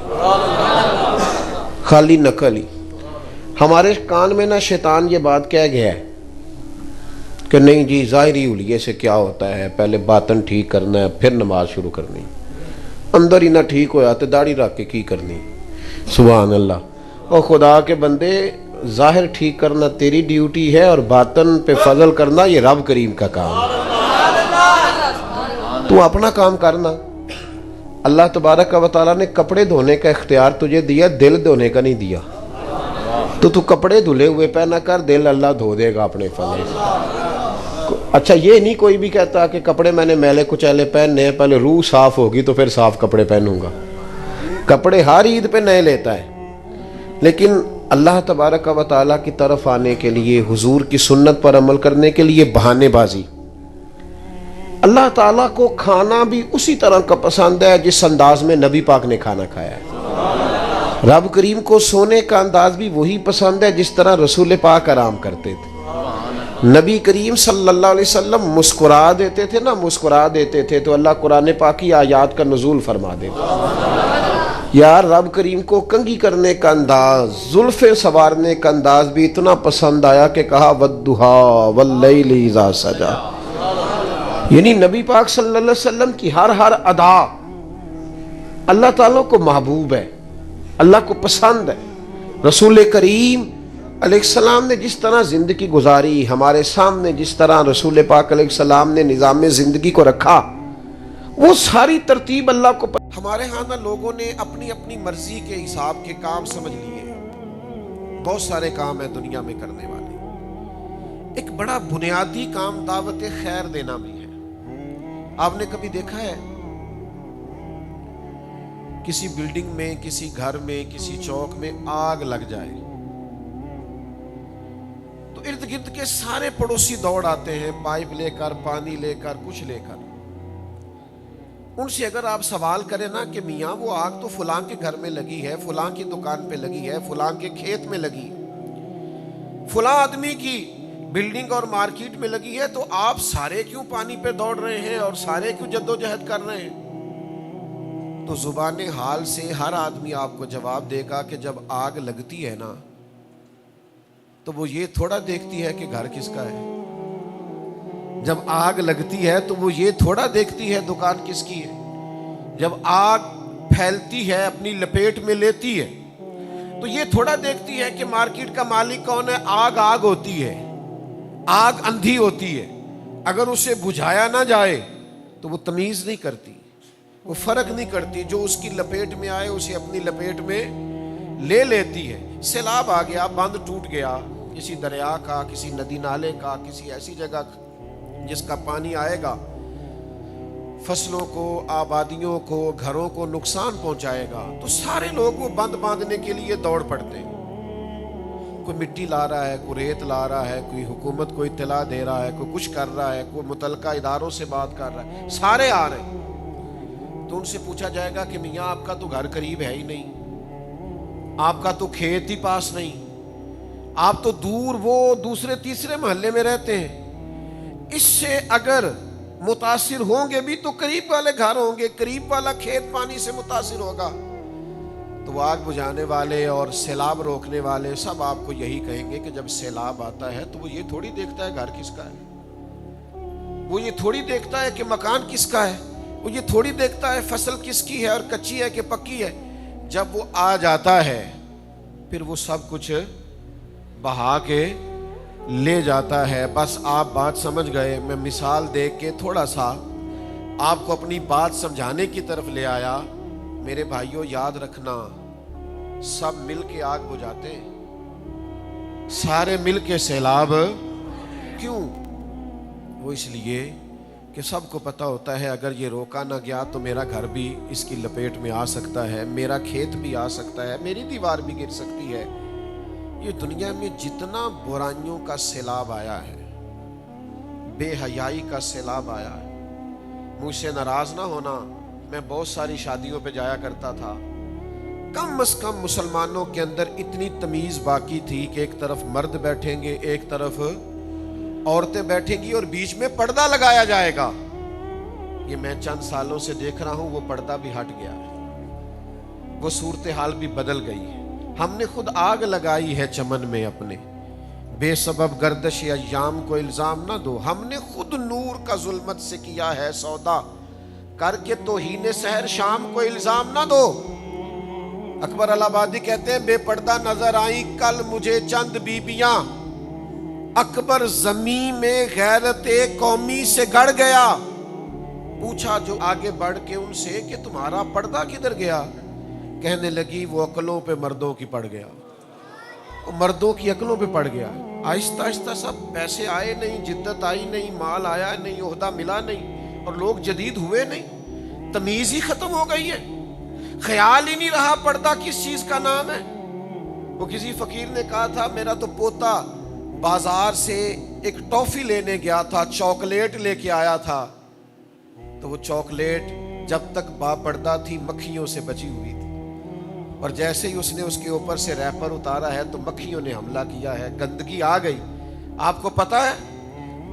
خالی نقل ہی۔ ہمارے کان میں نہ شیطان یہ بات کہہ گیا ہے کہ نہیں جی ظاہری حلیے سے کیا ہوتا ہے، پہلے باطن ٹھیک کرنا ہے پھر نماز شروع کرنی، اندر ہی نہ ٹھیک ہو جاتے داڑھی رکھ کے کی کرنی۔ سبحان اللہ۔ اور خدا کے بندے ظاہر ٹھیک کرنا تیری ڈیوٹی ہے اور باطن پہ فضل کرنا یہ رب کریم کا کام ہے، تو اپنا کام کرنا۔ اللہ تبارک و تعالیٰ نے کپڑے دھونے کا اختیار تجھے دیا، دل دھونے کا نہیں دیا، تو کپڑے دھلے ہوئے پہنا کر، دل اللہ دھو دے گا اپنے فضل سے۔ اچھا یہ نہیں کوئی بھی کہتا کہ کپڑے میں نے میلے کچیلے پہننے ہیں، پہلے روح صاف ہوگی تو پھر صاف کپڑے پہنوں گا۔ کپڑے ہر عید پہ نئے لیتا ہے، لیکن اللہ تبارک و تعالیٰ کی طرف آنے کے لیے، حضور کی سنت پر عمل کرنے کے لیے بہانے بازی۔ اللہ تعالیٰ کو کھانا بھی اسی طرح کا پسند ہے جس انداز میں نبی پاک نے کھانا کھایا ہے۔ رب کریم کو سونے کا انداز بھی وہی پسند ہے جس طرح رسول پاک آرام کرتے تھے۔ نبی کریم صلی اللہ علیہ وسلم مسکرا دیتے تھے نا، مسکرا دیتے تھے تو اللہ قرآن پاک کی آیات کا نزول فرما دیتے۔ یار رب کریم کو کنگھی کرنے کا انداز، زلفیں سوارنے کا انداز بھی اتنا پسند آیا کہ کہا وَالضُّحَىٰ وَاللَّيْلِ اِذَا سَجَىٰ، یعنی نبی پاک صلی اللہ علیہ وسلم کی ہر ادا اللہ تعالیٰ کو محبوب ہے، اللہ کو پسند ہے۔ رسول کریم علیہ السلام نے جس طرح زندگی گزاری، ہمارے سامنے جس طرح رسول پاک علیہ السلام نے نظام زندگی کو رکھا، وہ ساری ترتیب اللہ کو ہمارے ہاں نہ لوگوں نے اپنی اپنی مرضی کے حساب کے کام سمجھ لیے۔ بہت سارے کام ہیں دنیا میں کرنے والے، ایک بڑا بنیادی کام دعوت خیر دینا بھی ہے۔ آپ نے کبھی دیکھا ہے کسی بلڈنگ میں، کسی گھر میں، کسی چوک میں آگ لگ جائے تو ارد گرد کے سارے پڑوسی دوڑ آتے ہیں، پائپ لے کر، پانی لے کر، کچھ لے کر۔ ان سے اگر آپ سوال کریں نا کہ میاں وہ آگ تو فلاں کے گھر میں لگی ہے، فلاں کی دکان پہ لگی ہے، فلاں کے کھیت میں لگی ہے، فلاں آدمی کی بلڈنگ اور مارکیٹ میں لگی ہے، تو آپ سارے کیوں پانی پہ دوڑ رہے ہیں اور سارے کیوں جدوجہد کر رہے ہیں؟ تو زبان حال سے ہر آدمی آپ کو جواب دے گا کہ جب آگ لگتی ہے نا تو وہ یہ تھوڑا دیکھتی ہے کہ گھر کس کا ہے، جب آگ لگتی ہے تو وہ یہ تھوڑا دیکھتی ہے دکان کس کی ہے، جب آگ پھیلتی ہے اپنی لپیٹ میں لیتی ہے تو یہ تھوڑا دیکھتی ہے کہ مارکیٹ کا مالک کون ہے۔ آگ آگ ہوتی ہے، آگ اندھی ہوتی ہے، اگر اسے بجھایا نہ جائے تو وہ تمیز نہیں کرتی، وہ فرق نہیں کرتی، جو اس کی لپیٹ میں آئے اسے اپنی لپیٹ میں لے لیتی ہے۔ سیلاب آ گیا، بند ٹوٹ گیا، کسی دریا کا، کسی ندی نالے کا، کسی ایسی جگہ جس کا پانی آئے گا فصلوں کو، آبادیوں کو، گھروں کو نقصان پہنچائے گا، تو سارے لوگ وہ بند باندھنے کے لیے دوڑ پڑتے ہیں۔ کوئی مٹی لا رہا ہے، کوئی ریت لا رہا ہے، کوئی حکومت کو اطلاع دے رہا ہے، کوئی کچھ کر رہا ہے، کوئی متعلقہ اداروں سے بات کر رہا ہے، سارے آ رہے ہیں۔ تو ان سے پوچھا جائے گا کہ میاں آپ کا تو گھر قریب ہے ہی نہیں، آپ کا تو کھیت ہی پاس نہیں، آپ تو دور وہ دوسرے تیسرے محلے میں رہتے ہیں، اس سے اگر متاثر ہوں گے بھی تو قریب والے گھر ہوں گے، قریب والا کھیت پانی سے متاثر ہوگا۔ تو وہ آگ بجھانے والے اور سیلاب روکنے والے سب آپ کو یہی کہیں گے کہ جب سیلاب آتا ہے تو وہ یہ تھوڑی دیکھتا ہے گھر کس کا ہے، وہ یہ تھوڑی دیکھتا ہے کہ مکان کس کا ہے، وہ یہ تھوڑی دیکھتا ہے فصل کس کی ہے اور کچی ہے کہ پکی ہے۔ جب وہ آ جاتا ہے پھر وہ سب کچھ بہا کے لے جاتا ہے۔ بس آپ بات سمجھ گئے، میں مثال دیکھ کے تھوڑا سا آپ کو اپنی بات سمجھانے کی طرف لے آیا۔ میرے بھائیوں یاد رکھنا، سب مل کے آگ بجھاتے ہیں، سارے مل کے سیلاب کیوں؟ وہ اس لیے کہ سب کو پتہ ہوتا ہے اگر یہ روکا نہ گیا تو میرا گھر بھی اس کی لپیٹ میں آ سکتا ہے، میرا کھیت بھی آ سکتا ہے، میری دیوار بھی گر سکتی ہے۔ یہ دنیا میں جتنا برائیوں کا سیلاب آیا ہے، بے حیائی کا سیلاب آیا ہے، مجھ سے ناراض نہ ہونا، میں بہت ساری شادیوں پہ جایا کرتا تھا، کم از کم مسلمانوں کے اندر اتنی تمیز باقی تھی کہ ایک طرف مرد بیٹھیں گے، ایک طرف عورتیں بیٹھیں گی اور بیچ میں پردہ لگایا جائے گا۔ یہ میں چند سالوں سے دیکھ رہا ہوں، وہ پردہ بھی ہٹ گیا ہے، وہ صورتحال بھی بدل گئی ہے۔ ہم نے خود آگ لگائی ہے چمن میں اپنے، بے سبب گردش ایام کو الزام نہ دو، ہم نے خود نور کا ظلمت سے کیا ہے سودا، کر کے توہین سحر شام کو الزام نہ دو۔ اکبر الہ آبادی کہتے ہیں بے پردہ نظر آئیں کل مجھے چند بیبیاں، اکبر زمین میں غیرت قومی سے گڑ گیا، پوچھا جو آگے بڑھ کے ان سے کہ تمہارا پردہ کدھر گیا؟ کہنے لگی وہ عقلوں پہ مردوں کی پڑ گیا، وہ مردوں کی عقلوں پہ پڑ گیا۔ آہستہ آہستہ سب پیسے آئے نہیں، جدت آئی نہیں، مال آیا نہیں، عہدہ ملا نہیں، اور لوگ جدید ہوئے نہیں، تمیز ہی ختم ہو گئی ہے، خیال ہی نہیں رہا پردہ کس چیز کا نام ہے۔ وہ کسی فقیر نے کہا تھا میرا تو پوتا بازار سے ایک ٹافی لینے گیا تھا، چاکلیٹ لے کے آیا تھا، تو وہ چاکلیٹ جب تک با پردہ تھی مکھیوں سے بچی ہوئی تھی، اور جیسے ہی اس نے اس کے اوپر سے ریپر اتارا ہے تو مکھیوں نے حملہ کیا ہے، گندگی آ گئی۔ آپ کو پتا ہے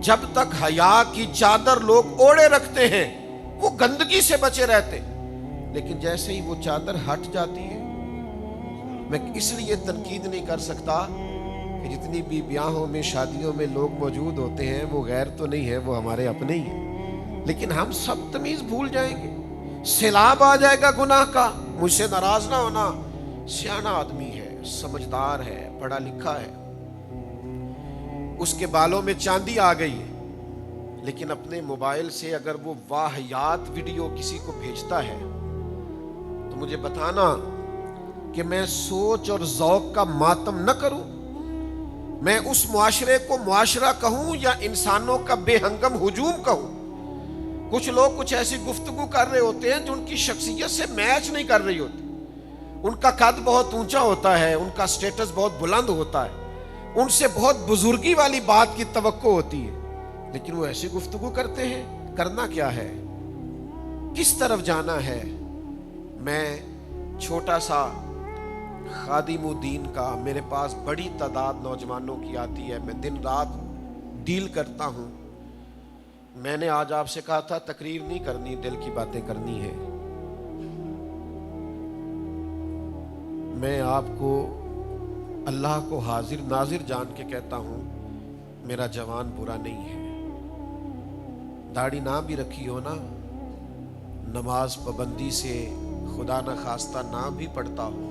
جب تک حیا کی چادر لوگ اوڑے رکھتے ہیں وہ گندگی سے بچے رہتے، لیکن جیسے ہی وہ چادر ہٹ جاتی ہے، میں اس لیے تنقید نہیں کر سکتا کہ جتنی بھی بیاہوں میں شادیوں میں لوگ موجود ہوتے ہیں وہ غیر تو نہیں ہے، وہ ہمارے اپنے ہی ہیں، لیکن ہم سب تمیز بھول جائیں گے، سیلاب آ جائے گا گناہ کا۔ مجھ سے ناراض نہ ہونا، سیانا آدمی ہے، سمجھدار ہے، پڑھا لکھا ہے، اس کے بالوں میں چاندی آ گئی ہے، لیکن اپنے موبائل سے اگر وہ واہیات ویڈیو کسی کو بھیجتا ہے تو مجھے بتانا کہ میں سوچ اور ذوق کا ماتم نہ کروں، میں اس معاشرے کو معاشرہ کہوں یا انسانوں کا بے ہنگم ہجوم کہوں۔ کچھ لوگ کچھ ایسی گفتگو کر رہے ہوتے ہیں جو ان کی شخصیت سے میچ نہیں کر رہی ہوتی، ان کا قد بہت اونچا ہوتا ہے، ان کا سٹیٹس بہت بلند ہوتا ہے، ان سے بہت بزرگی والی بات کی توقع ہوتی ہے، لیکن وہ ایسی گفتگو کرتے ہیں۔ کرنا کیا ہے؟ کس طرف جانا ہے. میں چھوٹا سا خادم الدین کا، میرے پاس بڑی تعداد نوجوانوں کی آتی ہے، میں دن رات ڈیل کرتا ہوں. میں نے آج آپ سے کہا تھا تقریر نہیں کرنی، دل کی باتیں کرنی ہے. میں آپ کو اللہ کو حاضر ناظر جان کے کہتا ہوں، میرا جوان برا نہیں ہے. داڑھی نہ بھی رکھی ہو نا، نماز پابندی سے خدا نہ خواستہ نہ بھی پڑھتا ہو،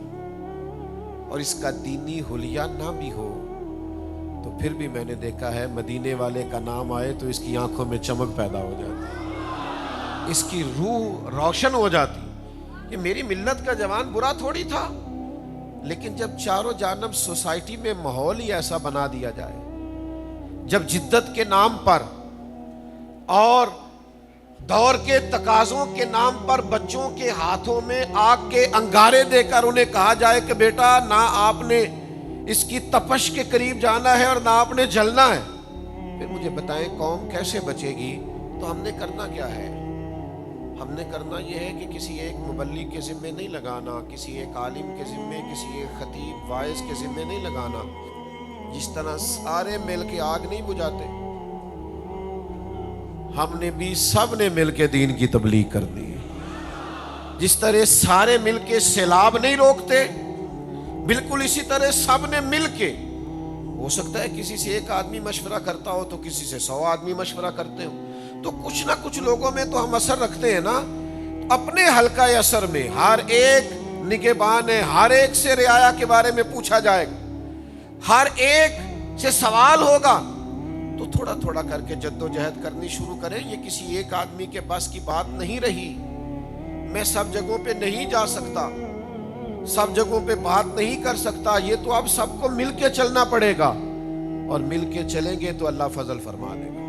اور اس کا دینی حلیہ نہ بھی ہو، تو پھر بھی میں نے دیکھا ہے مدینے والے کا نام آئے تو اس کی آنکھوں میں چمک پیدا ہو جاتی، اس کی روح روشن ہو جاتی. کہ میری ملت کا جوان برا تھوڑی تھا. لیکن جب چاروں جانب سوسائٹی میں ماحول ہی ایسا بنا دیا جائے، جب جدت کے نام پر اور دور کے تقاضوں کے نام پر بچوں کے ہاتھوں میں آگ کے انگارے دے کر انہیں کہا جائے کہ بیٹا نہ آپ نے اس کی تپش کے قریب جانا ہے اور نہ آپ نے جلنا ہے، پھر مجھے بتائیں قوم کیسے بچے گی؟ تو ہم نے کرنا کیا ہے؟ ہم نے کرنا یہ ہے کہ کسی ایک مبلغ کے ذمے نہیں لگانا، کسی ایک عالم کے ذمے، کسی ایک خطیب واعظ کے ذمے نہیں لگانا. جس طرح سارے مل کے آگ نہیں بجھاتے، ہم نے بھی سب نے مل کے دین کی تبلیغ کرنی ہے. جس طرح سارے مل کے سیلاب نہیں روکتے، بالکل اسی طرح سب نے مل کے. ہو سکتا ہے کسی سے ایک آدمی مشورہ کرتا ہو تو کسی سے 100 آدمی مشورہ کرتے ہو، تو کچھ نہ کچھ لوگوں میں تو ہم اثر رکھتے ہیں نا. اپنے حلقہ اثر میں ہر ایک نگہبان ہے، ہر ایک سے رعایا کے بارے میں پوچھا جائے گا، ہر ایک سے سوال ہوگا. تو تھوڑا تھوڑا کر کے جد و جہد کرنی شروع کریں. یہ کسی ایک آدمی کے بس کی بات نہیں رہی. میں سب جگہوں پہ نہیں جا سکتا، سب جگہوں پہ بات نہیں کر سکتا. یہ تو اب سب کو مل کے چلنا پڑے گا، اور مل کے چلیں گے تو اللہ فضل فرما دے گا.